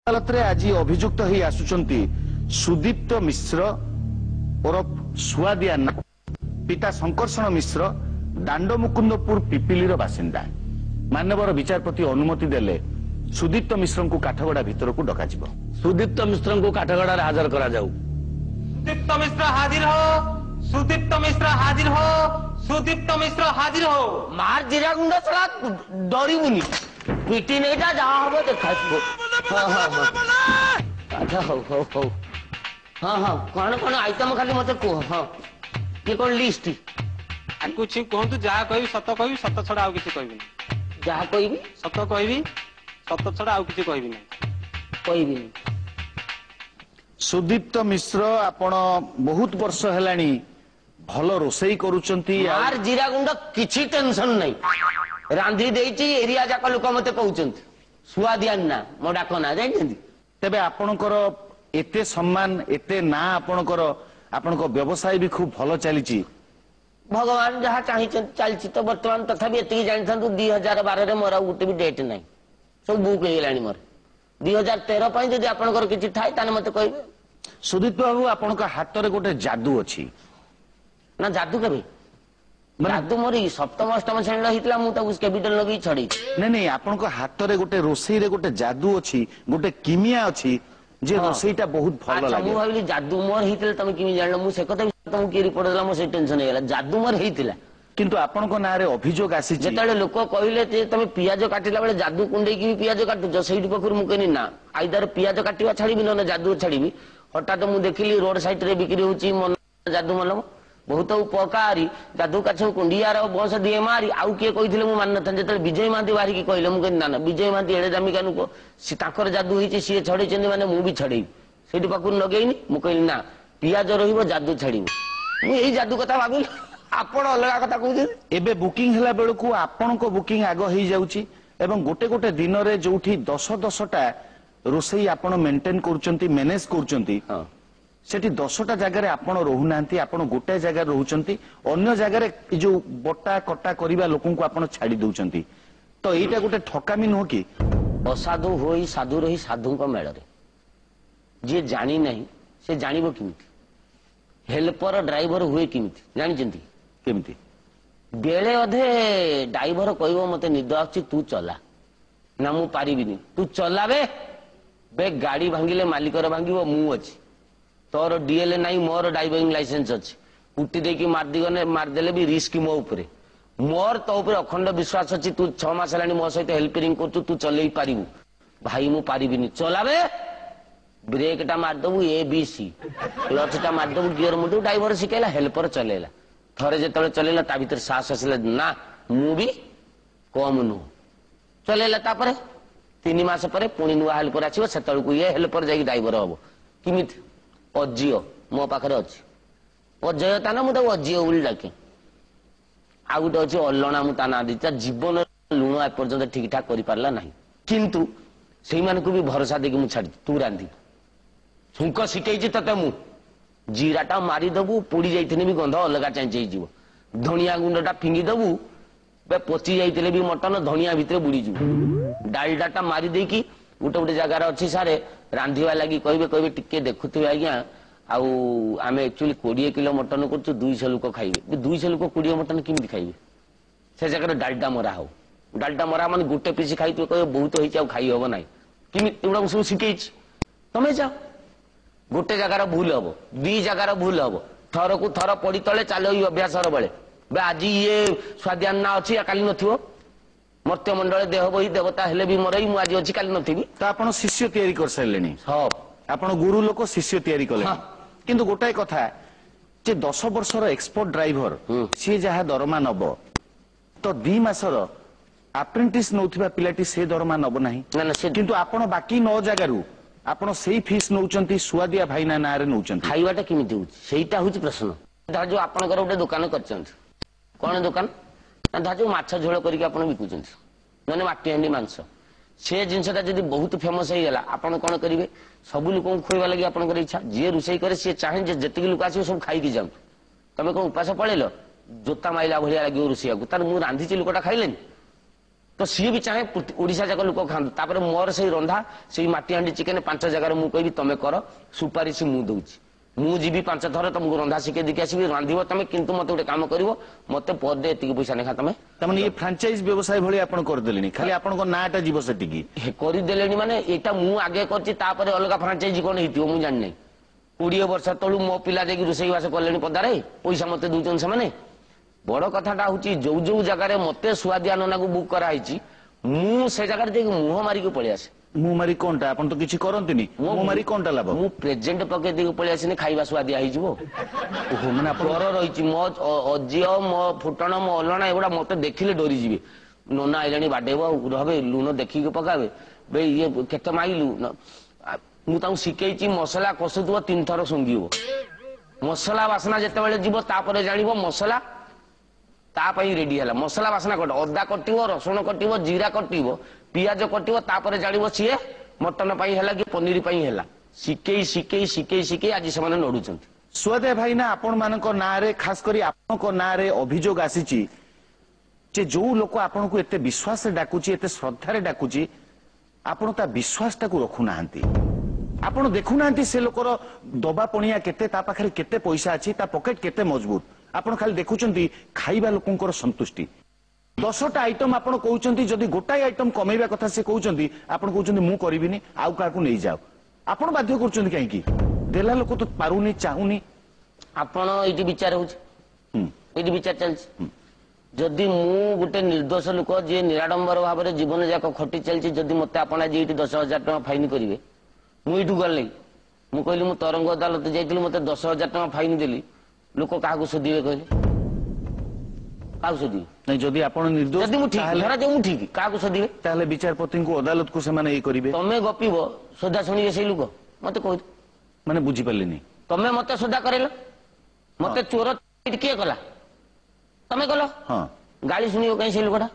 अदालत आज अभियुक्त हो आसुचंती सुदीप्त मिश्र ओरफ सुआदिया पिता शंकरषण मिश्र दांडमुकुंदपुर पिपिली बासिंदा मानवर विचारपति अनुमति देले सुदीप्त मिश्र को काठगड़ा भितर को डक सुदीप्त मिश्र को काठगड़ा हाजर करा जाऊ। सुदीप्त मिश्र हाजिर हो। सुदीप्त मिश्र हाजिर हो। सुदीप्त मिश्र हाजिर हो। मार जिरा गुंडा चला डरबुनि पिटी नहीं जा जहाँ हम देखा। अच्छा हो हाँ हाँ कौन कौन आइटम खाली मत कह। हाँ ये कौन लिस्ट कुछ कहतु जहाँ कह सत कह सत छड़ा आउ किसी कहबी जहाँ कहबी सत कहबी सत छड़ा आउ किसी कहबी कहबी सुदीप्त मिश्र आपण बहुत वर्ष हेलानी भल रोसई करूचंती यार जीरा गुंड किछि टेंशन नहीं रांधी देइची एरिया जाक लोक मते कहउचंती सुआदिया ना मो डाक ना जानछंती। तेबे आपणकर एते सम्मान एते ना आपणकर आपणको व्यवसाय भी खूब भल चलीची भगवान जहाँ चाही चलची तो वर्तमान तथापि एतिकी जानथांतु 2012 रे मोर गुटे भी डेट नाही सब बुक हे गेलानी मोर 2013 पई जदि आपणकर किछि थाय ताने मते कहबे। सुदीप बाबू आपणका हाथ रे गोटे जादू अछि ना जादू केबे जादू मोर सप्तम अष्टम श्रेणी हितला मु ताकू कैपिटल लगी छड़ी नहीं नहीं आपणका हाथ रे गोटे रोसई रे गोटे जादू अछि गोटे किमिया अछि जे रोसईटा बहुत भल लागे। मु भाबिली जादू मोर हितले तमे किमि जानलो मु से कथा तुम की रिपोर्ट देला मु से टेंशन हे गेला जादू मोर हितला किंतु आपणको ना रे अभियोग आसी जेतले लोक कहिले जे तमे पियाज काटिला बेले जादू कुंडे की पियाज काटुछ सेठी पखुर मु कहनी ना आइदर पियाज काटिवा छाड़ीबी न जादू छाड़ीबी। हठात मु देखिली रोड साइड रे बिक्री होची मन जादू मलम बहुत उपकारी जादू काछ कुंडियार बस दिए मारी आउ किए कहिथिले मु मान न जेतले विजय महांती बाहरी की कहले मु कहनी ना ना विजय महांती एड़े दामी कानु को सी ताकर जादू होईची सी छड़े चंदी माने मु भी छड़ेई सेठी पखुर लगेइनी मु कहली ना पियाज रहिबो जादू छाड़ीबो मु एई जादू कथा भाबिली आपण अलगा कथा कहू एबे बुकिंग हला बेलकू आपणको बुकिंग आगो हेई जाउची एवं गोटे गोटे दिन रे जोठी 10-10टा रोसई आपण मेंटेन करूचंती मैनेज करूचंती सेठी 10टा जगह आपण रहूनांती आपण गोटे जगह रहउचंती अन्य जगह जो बटा कटा करिबा लोकन को आपण छाडी दउचंती तो एटा गोटे ठकामी न हो कि असाधु होई साधु रही साधु को मेल रे जे जानी नहीं से जानिबो किमिति हेल्पर ड्राइवर हुए किमिति जानिचंती केमिति बेले अधे ड्राइवर कहबो मते निद आछि तू चला ना मु पारिबिनी तू चला बे गाड़ी भांगिले मालिकर भांगिबो मु अछि तोर डीएल नाही मोर ड्राइविंग लाइसेंस अछि कुटी देकी मार देले भी रिस्क मो ऊपरे मोर तो ऊपर अखंड विश्वास अछि तू 6 मास लानी मो सहित हेल्पिंग करतु तू चलेई पारिबु भाई मु पारिबिनी चलाबे ब्रेक टा मार दबु एबीसी क्लच टा मार दबु गियर मुटु ड्राइवर सिकेला हेल्पर चलेला थरे जेतले चलेला ता भीतर साहस आसले ना मु भी कम नु चलेला तापरे 3 मास परे पुणी नुआ हेल्पर आछिबो सेतळकु ये हेल्पर जाई ड्राइवर हबो किमित अजियो मो पाखरे अछि अजयता ना मु तो अजियो बोली डाके आ गुटे अछि अल्लणा मु ता ना दिता जीवन लुण ए पर्यंत ठीक ठाक करि पारला नाही किंतु सेई मानकु भी भरोसा देकी मु छाडी तू रांधी छुंक सिकेइछि तते मु जीराटा मारी दबु पोड़ी जाइथिने भी गंध अलगा चांचेई जीव धनिया गुंडटा फिंगी दबु बे पची जाइतिले भी मटन धनिया भितरे बुड़ी जीव डालडाटा मारी देकी गोटे गोटे जगार अच्छी सारे रांधिवा लगी कहबे टिके देखुथिबे आज्ञा आउ आमे एक्चुअली 20 किलो मटन करछु 200 लोक खाइबे 200 लोक 20 मटन किमि खाइबे से जगह डालडा मरा हो डालडा मरा माने गोटे पीस खाइतो कहबे बहुत होइछ आ खाइ होबो नाही किमि एबडा सब सिकेइछ तमे जाओ गोटे जगार भूल हबो दी जगार भूल हबो थर को थर पड़ी तले चलो ई अभ्यास र बेले बे आज ये स्वाद्यान ना अछि आ काली नथिबो मर्त्य मंडल देह बही देवता हेले भी मरई मु आज अछि काली नथिबी तो आपण शिष्य तयारी कर सैलेनी सब आपण गुरु लोक शिष्य तयारी कले किंतु गोटाए कथा जे 10 वर्षर एक्सपर्ट ड्राइवर सी जहा दरमा नब तो 2 मासर अप्रेंटिस नौथिबा पिलाटी से दरमा नब नाही ना ना से किंतु आपण बाकी 9 जगारु आपण सेही फीस नौचंती सुआदिया भाईना नारे नौचंती खाइबाटा किमिति होछि सेईटा होछि प्रश्न धाजो आपनकर गोटे दुकान करचंती कोन दुकान ना धाजो माछ झोळ करिके आपण बिकुचंती नने माटी हंडी मांस से जिनसटा जदि बहुत फेमस हो गला आपण कोन करिवे सब लोक खोइबा लागि आपनकर इच्छा जे रुसई करे से चाहे जे जतिक लोक आसी सब खाई की जाऊ तमे कोन उपास पळेलो जोता माइला भलिया लागि रुसैया को तार मु रांधीची लोकटा खाइलेनी तो सी भी चाहे ओडिशा जाक लोक खातु तापर मोर से रंधा से माटी हांडी चिकेन 5 जगार मुझे कहबी तुम कर सुपारिश मु दउची मु जीवी 5 थर तुमको रंधा शिखे देखी आसबि रांधिब तुम किंतु मते गोटे काम करिवो मते पर दे एतिकी पैसा नेखा तुम तमने ये फ्रांचाइज व्यवसाय भली आपण कर देलिनी खाली आपण को नाटा जीव सेटिकी कर देलेनी माने एटा मु आगे करची तापर अलग फ्रांचाइज कोन हितियो मु जान नै 20 वर्ष तळु मो पिला जाकी रोसई बास करलेनी पदारे पैसा मते दुचन से माने बड़ कथाटा हूँ जो जो जगार मत सुआदिया नना को बुक कराई से जगह मुह मारिक पलि आसे मुंह मारी कोनटा आपण तो किछि करंतिनी मुंह मारी कोनटा लाभ मु प्रेजेंट पके दे पलि आसिनी खाइबा सुआदिया ही जिवो ओहो माने आपण डर रही मो अजियो मो फुटण मो अलणा एगुड़ा मत देखिले डरी जीवे नना आइलानी बाडेबो रहबे लुण देखिक पकाबे बे ये केते माइलु मु ताऊ शिखैची मसला कसुथबो 3 थर सुंगिबो मसला वासना जेते बेले जीवो तापरे जानिबो मसला तापाई रेडी है मसला बासना कट अदा कटिव रसुण कटिव जीरा कटिव पियाज कटिव तापर जानिबो सीए मटन पाई हैला कि पनीर पाई हैला शिकेई शिकेई शिकेई शिकेई आज से माने नडुचंती सुआदे भाई ना आपण मानक ना रे खास करी आपण को ना रे अभियोग आसीची जे जो लोक आपण को एते विश्वास रे डाकुची एते श्रद्धा रे डाकुची आपण ता विश्वास टाकू रखु नाहंती आपण देखु नाहंती से लोकर दबा पणिया केते ता पाखरे केते पैसा अछि ता पॉकेट केते मजबूत आपण खाली देखुचंती खाइबा लोकंकर संतुष्टि 10टा आइटम आपण कहउचंती जदी गोटाई आइटम कमेइबा कथा से कहउचंती आपण कहउचंती मु करिबिनी आउ काकू नै जाओ आपण बाध्य करचंती काहे की देला लोक तो पारुनी चाहुनी आपण एटी विचार होची एटी विचार चलछि जदि मु गोटे निर्दोष लोक जे निराडंबर भाव रे जीवन जाक खटी चलछि जदि मते आपण आज एटी 10,000 टका फाइन करिवे मु एठू गल्लै मु कहली मु तरंग अदालत जाइतिली मते 10,000 टका फाइन देली लोक काहाकू सोधिबे कहले काहाकू सोधिबे नहीं जदि आपण निर्दोष जदि मु ठीक धरा जे मु ठीक काहाकू सोधिबे ताले विचारपति को अदालत को से माने ए करिवे तमे गपिबो सोधा सुनिबे सेई लोक मते कहि माने बुझी पालेनी तमे मते सोधा करेलो मते चोर किए कला तमे कलो हां गाली सुनिबो कहीं से लोकटा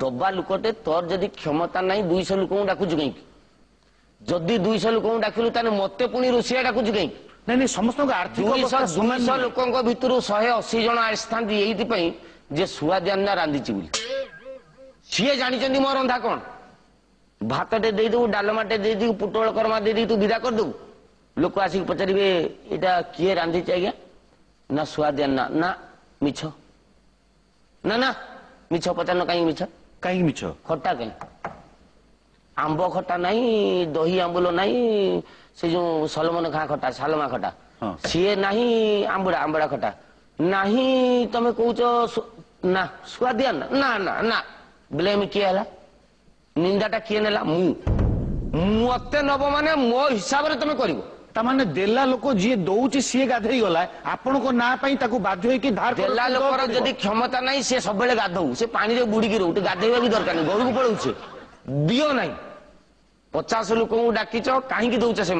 दबा लोकटे तोर जदि क्षमता नाही 200 लोकଙ୍କୁ डाकुछु कहीं जदि 200 लोकଙ୍କୁ डाकिलु ताने मते पुनी रुसिया डाकुछु कहीं नहीं नहीं समस्त आर्थिक 200 लोकों भितर 180 जन आसती ये जे सुआदिया रांधिची बोली सी जानी मो रंधा कौन भातटे देदेबू डालमाटे देदेबू पुटल करमा दे तू विदा करदेबू लोक आसिक पचारे यहाँ किए रांधिचे आज्ञा ना सुआदिया ना ना मिछ ना ना मिछ पचार कहीं मिछ कहीं मिछ खटा कहीं आंब खटा नहीं दही आंबुल नहीं से जो सलमन खा खटा सालमा खटा हाँ। सीए नहीं आंबड़ा आंबड़ा खटा नहीं तमे कहूच ना सुआदिया ना ना ना ना ब्लेम किए है निंदाटा किए नेला मते नब माने मो हिसाब रे तमे करिवो तामाने देला लोक जी दउची सी गाधई गला आपण को ना पई ताकू बाध्य होई कि धार देला लोकर जदी क्षमता नहीं से सब बेले गाधौ से पानी रे बुड़ी की रहू गाधेबा भी दरकार नहीं घर को पळौछे दियो नहीं 50 लोक डाकिच कहीं दौच से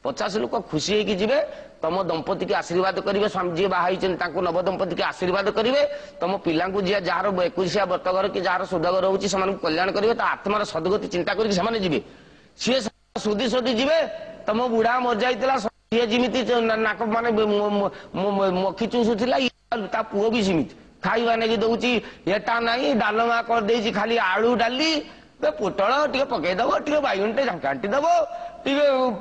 50 लोक खुशी होगी जीवे तुम दंपति के आशीर्वाद करेंगे स्वामी जी बाहर नव दंपति के आशीर्वाद करेंगे तुम पिला जी जार 21 व्रतघर कि जार सुधघर हो कल्याण करेंगे तो आत्मार सदगति चिंता करके जी सी सोधी सोधी जी तुम बुढ़ा मर जाता सी जमी नाक मान मखी चूसुला ता पुओ भी सीमित खाइबा नहीं दौर एटा नहीं डालमा कर खाली आलू डाली पोटल टे पकईदब टे बैगन टे झांकाटी दब टे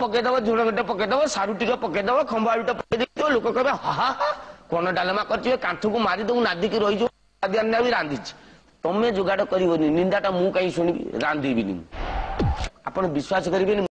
पकईदब झुड़गटे पकईदब सारू टे पकईदब खंबा आलू टे पकई लोक कहे हा कौन डालमा कर कांथ को मारिदू नादिकी रही भी रांधि तमें जोगाड़ कर निंदाटा मु कहीं शुणी रांधि आप विश्वास करेंगे